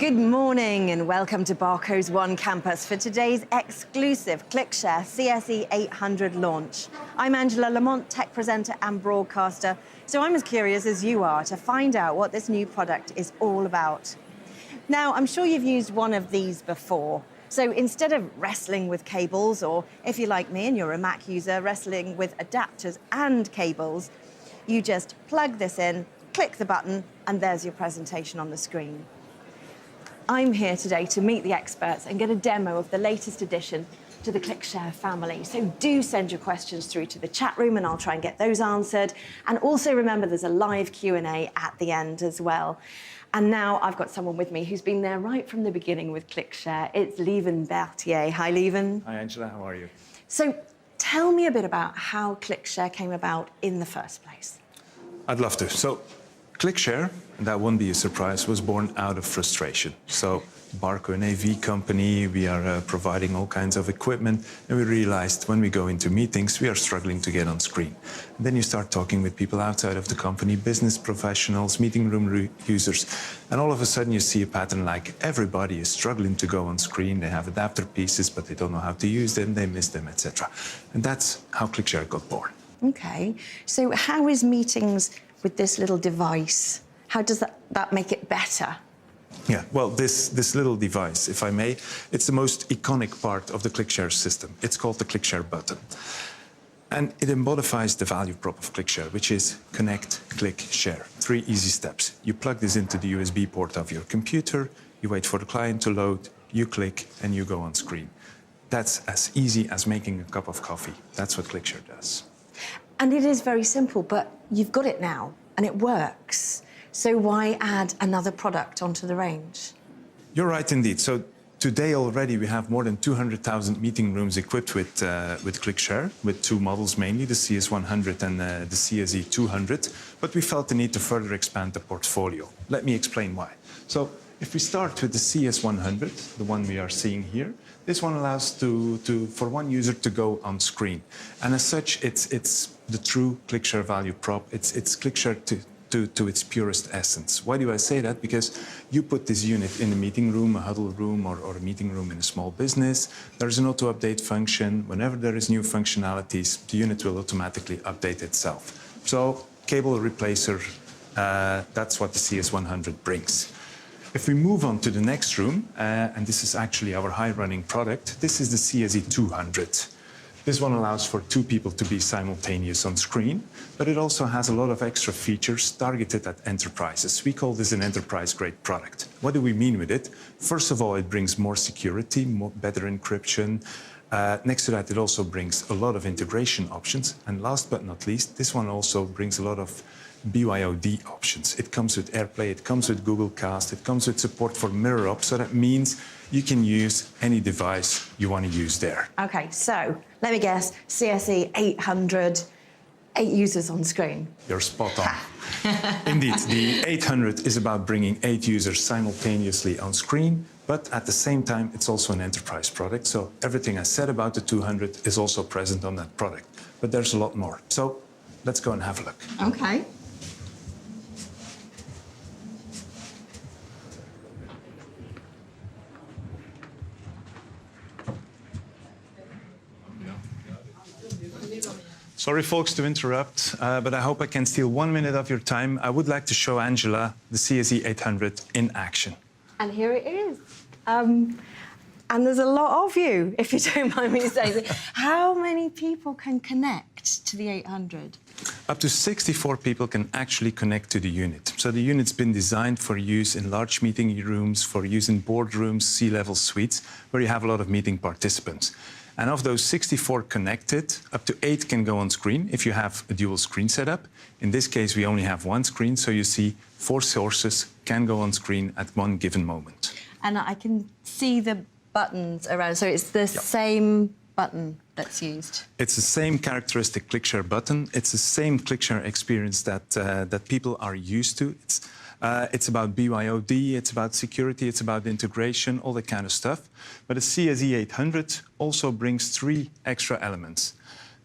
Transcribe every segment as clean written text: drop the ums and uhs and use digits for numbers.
Good morning and welcome to Barco's One Campus for today's exclusive ClickShare CSE 800 launch. I'm Angela Lamont, tech presenter and broadcaster, so I'm as curious as you are to find out what this new product is all about. Now, I'm sure you've used one of these before. So instead of wrestling with cables, or if you're like me and you're a Mac user, wrestling with adapters and cables, you just plug this in, click the button, and there's your presentation on the screen. I'm here today to meet the experts and get a demo of the latest addition to the ClickShare family. So do send your questions through to the chat room and I'll try and get those answered. And also remember there's a live Q&A at the end as well. And now I've got someone with me who's been there right from the beginning with ClickShare. It's Lieven Berthier. Hi, Lieven. Hi, Angela. How are you? So tell me a bit about how ClickShare came about in the first place. I'd love to. So ClickShare, and that won't be a surprise, was born out of frustration. So Barco, an AV company, we are providing all kinds of equipment, and we realized when we go into meetings, we are struggling to get on screen. And then you start talking with people outside of the company, business professionals, meeting room users, and all of a sudden you see a pattern like everybody is struggling to go on screen. They have adapter pieces, but they don't know how to use them, they miss them, etc. And that's how ClickShare got born. Okay, so how is meetings with this little device? How does that make it better? Yeah, well, this little device, if I may, it's the most iconic part of the ClickShare system. It's called the ClickShare button. And it embodies the value prop of ClickShare, which is connect, click, share. 3 easy steps. You plug this into the USB port of your computer, you wait for the client to load, you click, and you go on screen. That's as easy as making a cup of coffee. That's what ClickShare does. And it is very simple, but you've got it now, and it works. So why add another product onto the range? You're right, indeed. So today already we have more than 200,000 meeting rooms equipped with ClickShare, with 2 models mainly, the CS100 and the CSE200. But we felt the need to further expand the portfolio. Let me explain why. So if we start with the CS100, the one we are seeing here, this one allows for one user to go on screen. And as such, it's the true ClickShare value prop. It's ClickShare to its purest essence. Why do I say that? Because you put this unit in a meeting room, a huddle room, or a meeting room in a small business. There's an auto-update function. Whenever there is new functionalities, the unit will automatically update itself. So cable replacer, that's what the CS100 brings. If we move on to the next room, and this is actually our high-running product, this is the CSE200. This one allows for 2 people to be simultaneous on screen, but it also has a lot of extra features targeted at enterprises. We call this an enterprise-grade product. What do we mean with it? First of all, it brings more security, better encryption. Next to that, it also brings a lot of integration options. And last but not least, this one also brings a lot of BYOD options. It comes with AirPlay, it comes with Google Cast, it comes with support for MirrorUp, so that means you can use any device you want to use there. Okay, so let me guess, CSE 800, 8 users on screen. You're spot on. Indeed, the 800 is about bringing 8 users simultaneously on screen, but at the same time, it's also an enterprise product, so everything I said about the 200 is also present on that product. But there's a lot more. So let's go and have a look. Okay. Sorry, folks, to interrupt, but I hope I can steal 1 minute of your time. I would like to show Angela the CSE 800 in action. And here it is. And there's a lot of you, if you don't mind me saying. How many people can connect to the 800? Up to 64 people can actually connect to the unit. So the unit's been designed for use in large meeting rooms, for use in boardrooms, C-level suites, where you have a lot of meeting participants. And of those 64 connected, up to 8 can go on screen if you have a dual screen setup. In this case, we only have 1 screen, so you see 4 sources can go on screen at one given moment. And I can see the buttons around, so it's the same button that's used. It's the same characteristic ClickShare button. It's the same ClickShare experience that people are used to. It's about BYOD, it's about security, it's about integration, all that kind of stuff. But the CSE 800 also brings 3 extra elements.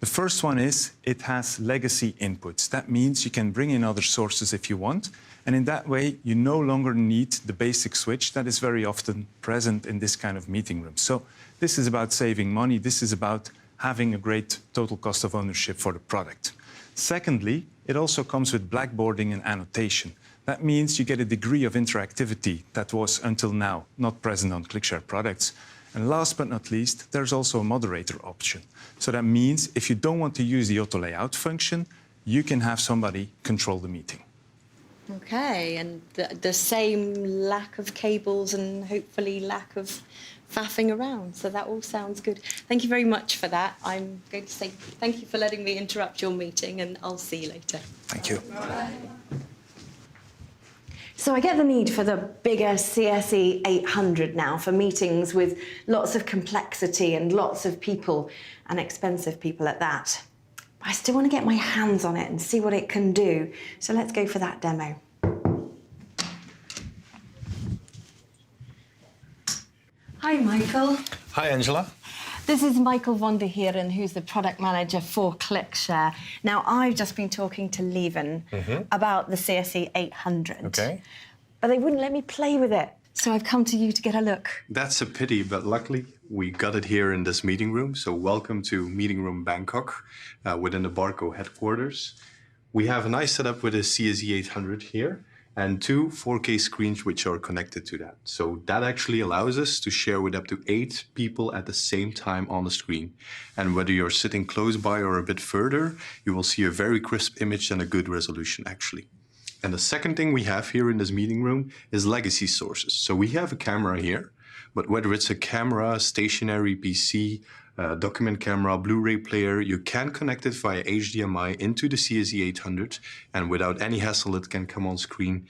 The first one is it has legacy inputs. That means you can bring in other sources if you want. And in that way, you no longer need the basic switch that is very often present in this kind of meeting room. So this is about saving money. This is about having a great total cost of ownership for the product. Secondly, it also comes with blackboarding and annotation. That means you get a degree of interactivity that was until now not present on ClickShare products. And last but not least, there's also a moderator option. So that means if you don't want to use the auto layout function, you can have somebody control the meeting. Okay, and the same lack of cables and hopefully lack of faffing around. So that all sounds good. Thank you very much for that. I'm going to say thank you for letting me interrupt your meeting, and I'll see you later. Thank you. So I get the need for the bigger CSE 800 now for meetings with lots of complexity and lots of people, and expensive people at that. But I still want to get my hands on it and see what it can do. So let's go for that demo. Hi, Michael. Hi, Angela. This is Michael van der Heeren, who's the product manager for ClickShare. Now, I've just been talking to Leven about the CSE 800. Okay. But they wouldn't let me play with it. So I've come to you to get a look. That's a pity, but luckily we got it here in this meeting room. So welcome to Meeting Room Bangkok within the Barco headquarters. We have a nice setup with a CSE 800 here and two 4K screens which are connected to that. So that actually allows us to share with up to 8 people at the same time on the screen. And whether you're sitting close by or a bit further, you will see a very crisp image and a good resolution actually. And the second thing we have here in this meeting room is legacy sources. So we have a camera here, but whether it's a camera, stationary PC, document camera, Blu-ray player, you can connect it via HDMI into the CSE 800, and without any hassle, it can come on screen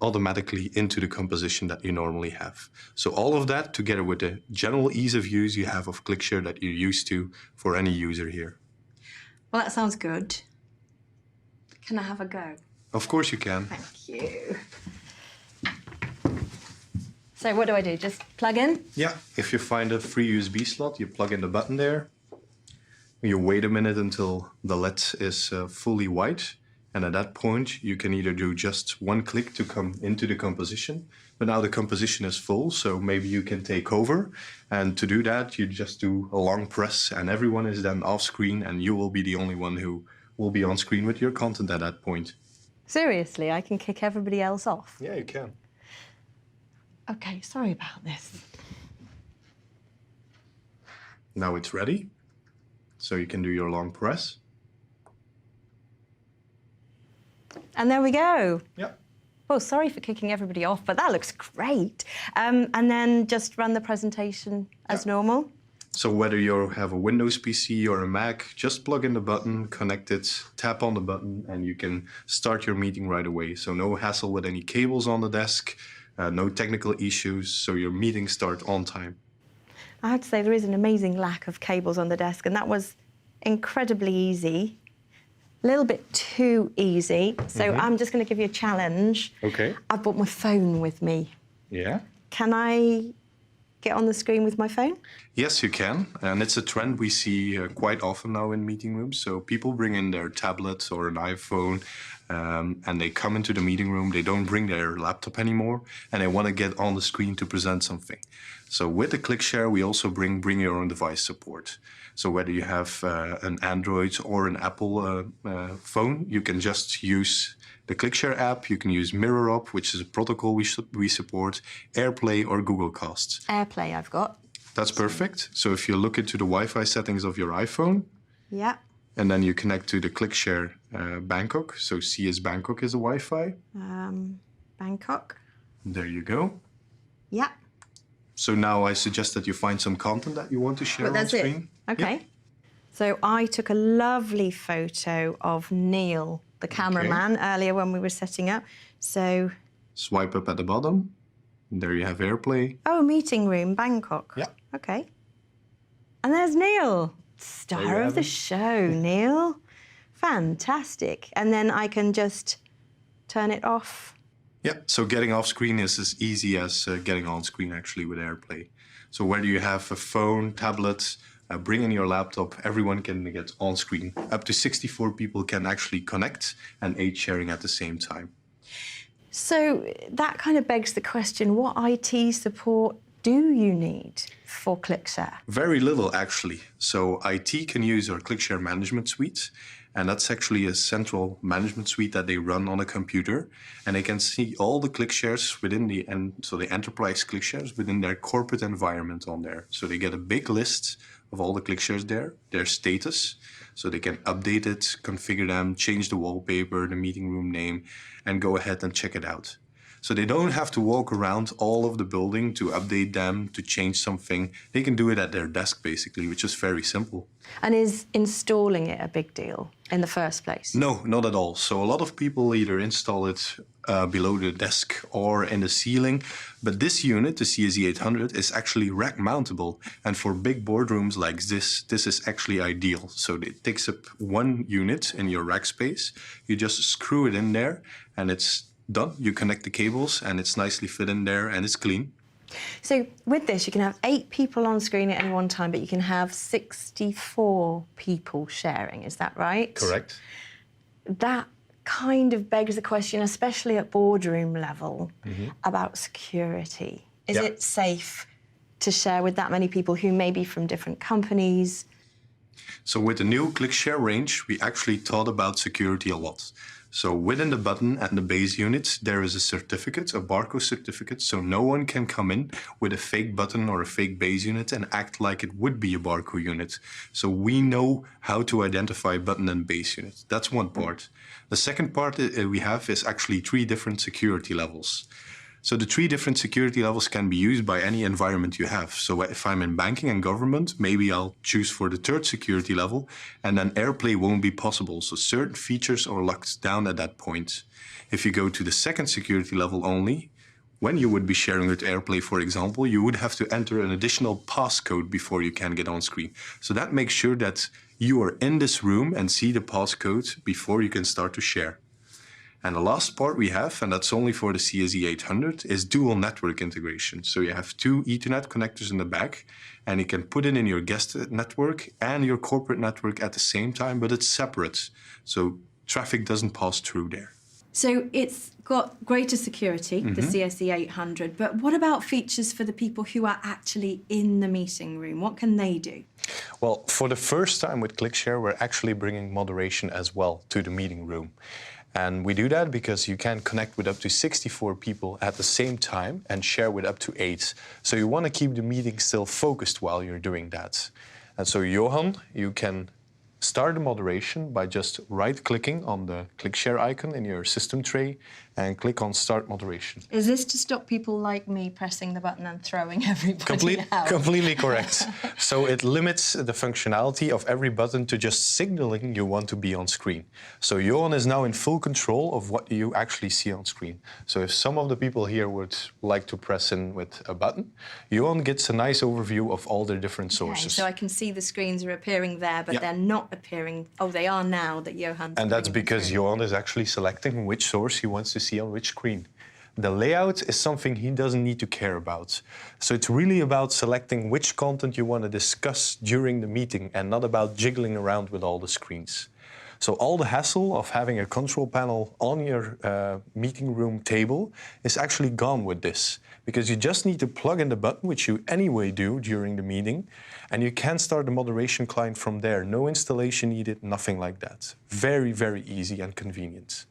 automatically into the composition that you normally have. So all of that together with the general ease of use you have of ClickShare that you're used to for any user here. Well, that sounds good. Can I have a go? Of course you can. Thank you. So what do I do? Just plug in? Yeah, if you find a free USB slot, you plug in the button there. You wait a minute until the LED is fully white. And at that point, you can either do just one click to come into the composition. But now the composition is full, so maybe you can take over. And to do that, you just do a long press and everyone is then off screen and you will be the only one who will be on screen with your content at that point. Seriously, I can kick everybody else off? Yeah, you can. Okay, sorry about this. Now it's ready. So you can do your long press. And there we go. Yeah. Oh, sorry for kicking everybody off, but that looks great. And then just run the presentation as normal. So whether you have a Windows PC or a Mac, just plug in the button, connect it, tap on the button, and you can start your meeting right away. So no hassle with any cables on the desk, no technical issues, so your meeting starts on time. I have to say there is an amazing lack of cables on the desk, and that was incredibly easy. A little bit too easy. So I'm just going to give you a challenge. Okay. I've brought my phone with me. Yeah. Can I get on the screen with my phone? Yes, you can. And it's a trend we see quite often now in meeting rooms. So people bring in their tablet or an iPhone and they come into the meeting room. They don't bring their laptop anymore and they want to get on the screen to present something. So with the ClickShare, we also bring your own device support. So whether you have an Android or an Apple phone, you can just use the ClickShare app. You can use MirrorUp, which is a protocol we support, AirPlay or Google Cast. AirPlay I've got. That's perfect. So if you look into the Wi-Fi settings of your iPhone, Yeah. and then you connect to the ClickShare Bangkok. So CS Bangkok is a Wi-Fi. Bangkok. There you go. Yeah. So now I suggest that you find some content that you want to share But that's on it. screen. Okay. Yeah. So I took a lovely photo of Neil, the cameraman, earlier when we were setting up. So, Swipe up at the bottom. And there you have AirPlay. oh, meeting room, Bangkok. Yeah. Okay. And there's Neil, star you of have the him. show, Neil. Fantastic. And then I can just turn it off. Yeah, so getting off screen is as easy as getting on screen actually with AirPlay. So whether you have a phone, tablet, Bring in your laptop, everyone can get on screen. Up to 64 people can actually connect and aid sharing at the same time. So that kind of begs the question, what IT support do you need for ClickShare? Very little, actually. So IT can use our ClickShare management suite, and that's actually a central management suite that they run on a computer, and they can see all the ClickShares within the enterprise ClickShares within their corporate environment on there. So they get a big list of all the ClickShares there, their status, so they can update it, configure them, change the wallpaper, the meeting room name, and go ahead and check it out. So they don't have to walk around all of the building to update them, to change something. They can do it at their desk, basically, which is very simple. And is installing it a big deal in the first place? No, not at all. So a lot of people either install it below the desk or in the ceiling. But this unit, the CSE 800, is actually rack mountable. And for big boardrooms like this is actually ideal. So it takes up one unit in your rack space. You just screw it in there and it's done. You connect the cables and it's nicely fit in there and it's clean. So with this, you can have 8 people on screen at any one time, but you can have 64 people sharing. Is that right? Correct. That kind of begs the question, especially at boardroom level, about security. Is it safe to share with that many people who may be from different companies? So with the new ClickShare range, we actually thought about security a lot. So within the button and the base unit, there is a certificate, a barcode certificate, so no one can come in with a fake button or a fake base unit and act like it would be a barcode unit. So we know how to identify button and base unit. That's one part. The second part we have is actually 3 different security levels. So the 3 different security levels can be used by any environment you have. So if I'm in banking and government, maybe I'll choose for the 3rd security level, and then AirPlay won't be possible. So certain features are locked down at that point. If you go to the 2nd security level only, when you would be sharing with AirPlay, for example, you would have to enter an additional passcode before you can get on screen. So that makes sure that you are in this room and see the passcode before you can start to share. And the last part we have, and that's only for the CSE 800, is dual network integration. So you have 2 Ethernet connectors in the back, and you can put it in your guest network and your corporate network at the same time, but it's separate. So traffic doesn't pass through there. So it's got greater security, the CSE 800, but what about features for the people who are actually in the meeting room? What can they do? Well, for the first time with ClickShare, we're actually bringing moderation as well to the meeting room. And we do that because you can connect with up to 64 people at the same time and share with up to 8. So you want to keep the meeting still focused while you're doing that. And so, Johan, you can start the moderation by just right-clicking on the ClickShare icon in your system tray and click on Start Moderation. Is this to stop people like me pressing the button and throwing everybody out? Completely correct. So it limits the functionality of every button to just signaling you want to be on screen. So Johan is now in full control of what you actually see on screen. So if some of the people here would like to press in with a button, Johan gets a nice overview of all the different sources. Okay, so I can see the screens are appearing there, but they're not appearing. Oh, they are now that Johan's. And that's because Johan is actually selecting which source he wants to see on which screen. The layout is something he doesn't need to care about. So it's really about selecting which content you want to discuss during the meeting and not about jiggling around with all the screens. So all the hassle of having a control panel on your meeting room table is actually gone with this, because you just need to plug in the button, which you anyway do during the meeting, and you can start the moderation client from there. No installation needed, nothing like that. Very, very easy and convenient.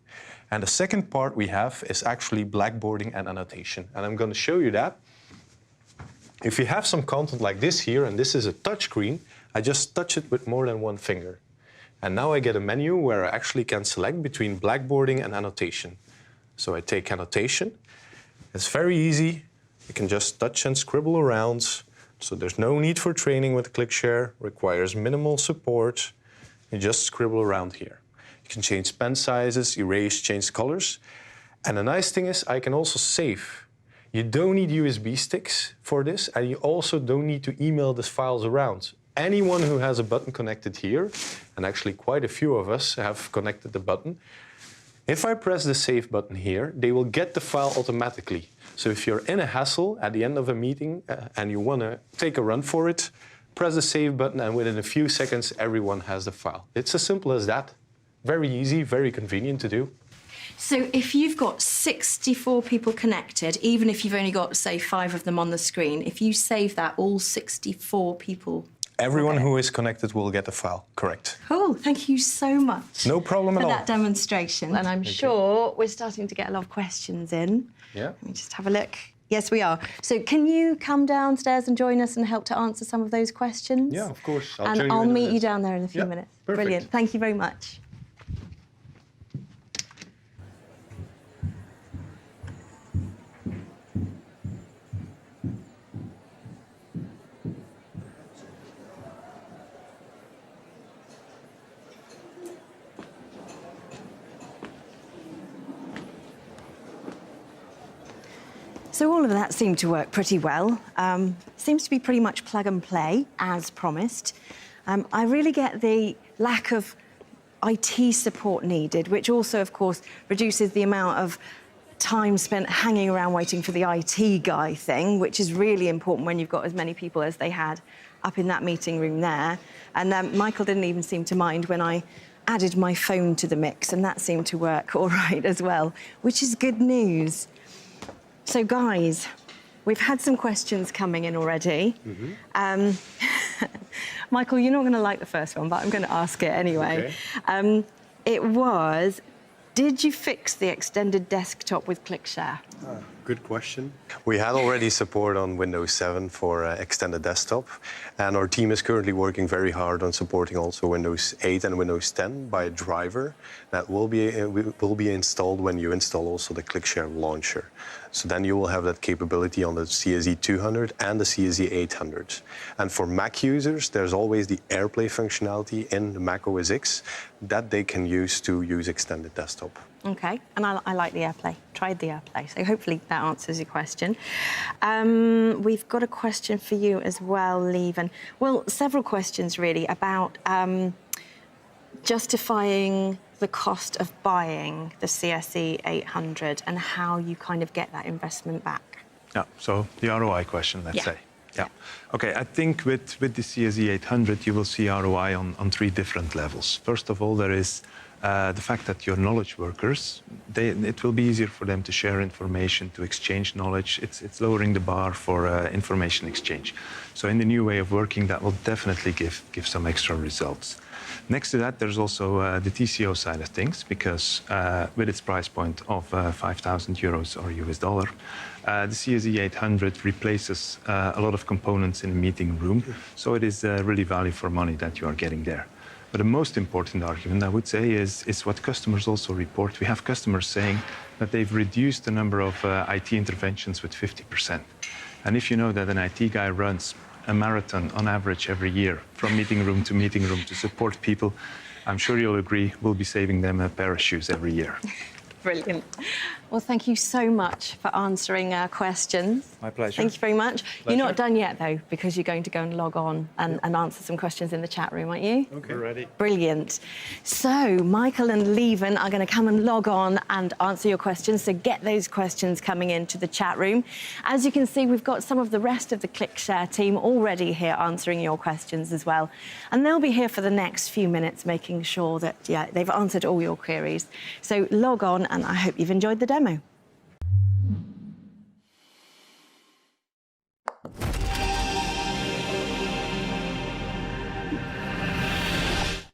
And the second part we have is actually blackboarding and annotation. And I'm going to show you that. If you have some content like this here, and this is a touch screen, I just touch it with more than one finger. And now I get a menu where I actually can select between blackboarding and annotation. So I take annotation. It's very easy. You can just touch and scribble around. So there's no need for training with ClickShare, requires minimal support. You just scribble around here. You can change pen sizes, erase, change colors. And the nice thing is I can also save. You don't need USB sticks for this, and you also don't need to email these files around. Anyone who has a button connected here, and actually quite a few of us have connected the button, if I press the Save button here, they will get the file automatically. So if you're in a hassle at the end of a meeting and you want to take a run for it, press the save button, and within a few seconds, everyone has the file. It's as simple as that. Very easy, very convenient to do. So if you've got 64 people connected, even if you've only got, say, 5 of them on the screen, if you save that, all 64 people... Everyone who is connected will get the file, correct. Cool, thank you so much. No problem at all. For that demonstration. And I'm sure we're starting to get a lot of questions in. Yeah. Let me just have a look. Yes, we are. So can you come downstairs and join us and help to answer some of those questions? Yeah, of course. I'll meet you down there in a few Yeah, minutes. perfect. Brilliant. Thank you very much. So all of that seemed to work pretty well. Seems to be pretty much plug and play, as promised. I really get the lack of IT support needed, which also, of course, reduces the amount of time spent hanging around waiting for the IT guy thing, which is really important when you've got as many people as they had up in that meeting room there. And Michael didn't even seem to mind when I added my phone to the mix, and that seemed to work all right as well, which is good news. So, guys, we've had some questions coming in already. Michael, you're not going to like the first one, but I'm going to ask it anyway. Okay. It was, did you fix the extended desktop with ClickShare? Good question. We had already support on Windows 7 for extended desktop, and our team is currently working very hard on supporting also Windows 8 and Windows 10 by a driver that will be installed when you install also the ClickShare launcher. So then you will have that capability on the CSE 200 and the CSE 800. And for Mac users, there's always the AirPlay functionality in the Mac OS X that they can use to use extended desktop. OK, and I like the AirPlay. Tried the AirPlay, so hopefully that answers your question. We've got a question for you as well, Lieven. Well, several questions, really, about justifying the cost of buying the CSE 800 and how you kind of get that investment back. Yeah, so the ROI question, let's say. Yeah. OK, I think with the CSE 800, you will see ROI on 3 different levels. First of all, there is the fact that your knowledge workers, it will be easier for them to share information, to exchange knowledge. It's lowering the bar for information exchange. So in the new way of working, that will definitely give some extra results. Next to that, there's also the TCO side of things, because with its price point of 5,000 euros or US dollar, the CSE 800 replaces a lot of components in a meeting room. So it is really value for money that you are getting there. But the most important argument, I would say, is what customers also report. We have customers saying that they've reduced the number of IT interventions with 50%. And if you know that an IT guy runs a marathon on average every year from meeting room to support people, I'm sure you'll agree we'll be saving them a pair of shoes every year. Brilliant. Well, thank you so much for answering our questions. My pleasure. Thank you very much. Pleasure. You're not done yet, though, because you're going to go and log on and answer some questions in the chat room, aren't you? OK, ready. Brilliant. So Michael and Lieven are going to come and log on and answer your questions, so get those questions coming into the chat room. As you can see, we've got some of the rest of the ClickShare team already here answering your questions as well. And they'll be here for the next few minutes, making sure that, they've answered all your queries. So log on, and I hope you've enjoyed the demo.